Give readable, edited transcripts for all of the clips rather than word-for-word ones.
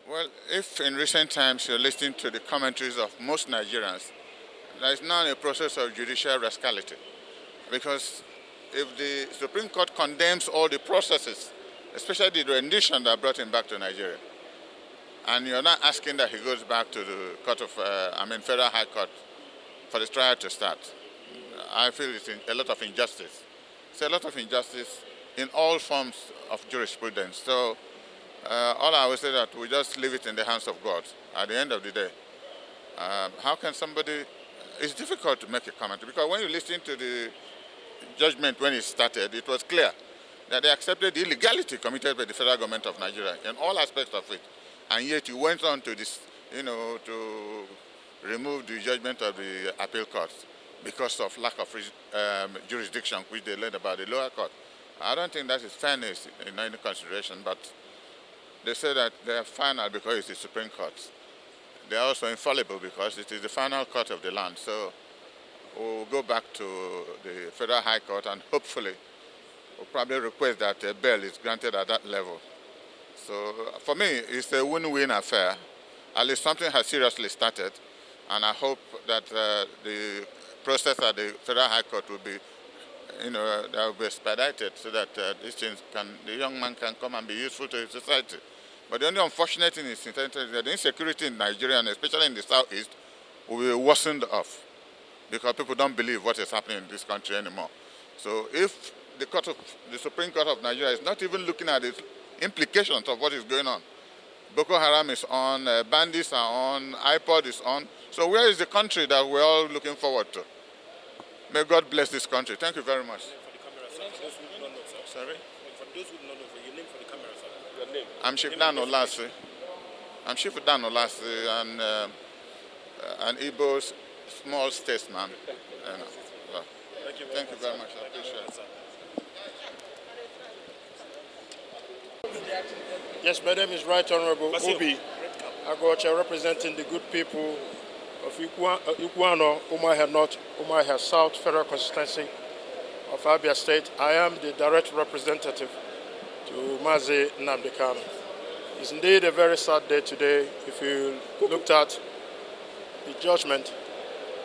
Well, if in recent times you're listening to the commentaries of most Nigerians, there is now a process of judicial rascality. Because if the Supreme Court condemns all the processes, especially the rendition that brought him back to Nigeria, and you're not asking that he goes back to the court of, Federal High Court for the trial to start, I feel it's a lot of injustice. It's a lot of injustice in all forms of jurisprudence. So all I would say that we just leave it in the hands of God at the end of the day. How can somebody, it's difficult to make a comment because when you listen to the judgment when it started, it was clear that they accepted the illegality committed by the federal government of Nigeria in all aspects of it. And yet you went on to this, to remove the judgment of the appeal courts because of lack of jurisdiction, which they learned about the lower court. I don't think that is fairness in any consideration, but they say that they are final because it's the Supreme Court. They are also infallible because it is the final court of the land. So we'll go back to the Federal High Court and hopefully we'll probably request that a bail is granted at that level. So for me, it's a win-win affair. At least something has seriously started, and I hope that the process at the Federal High Court will be, that will be expedited so that the young man can come and be useful to his society. But the only unfortunate thing is that the insecurity in Nigeria, and especially in the southeast, will be worsened off because people don't believe what is happening in this country anymore. So if the Supreme Court of Nigeria is not even looking at the implications of what is going on, Boko Haram is on, bandits are on, IPOD is on. So where is the country that we're all looking forward to? May God bless this country. Thank you very much. Sorry? For those who do not know, your name for the camera, sir. Your name? I'm Chief Dan Ulasi. I'm Chief Dan Ulasi, and an Igbo small statesman. Thank you very much. I appreciate it. Yes, my name is Right Honorable Obi Agocha, representing the good people of Ikuano, Umuahia North, Umuahia South Federal Constituency of Abia State. I am the direct representative to Mazi Nnamdi Kanu. It's indeed a very sad day today. If you looked at the judgment,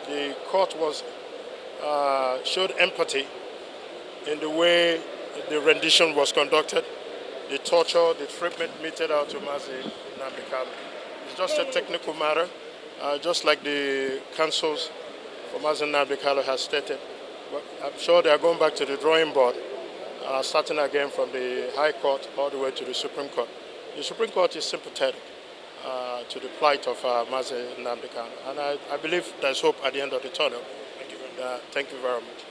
the court showed empathy in the way the rendition was conducted, the torture, the treatment meted out to Mazi Nnamdi Kanu. It's just a technical matter, just like the counsels for Mazi Nnamdi Kanu has stated. But I'm sure they are going back to the drawing board, starting again from the High Court all the way to the Supreme Court. The Supreme Court is sympathetic to the plight of Mazi Nnamdi Kanu, and I believe there's hope at the end of the tunnel. Thank you very much.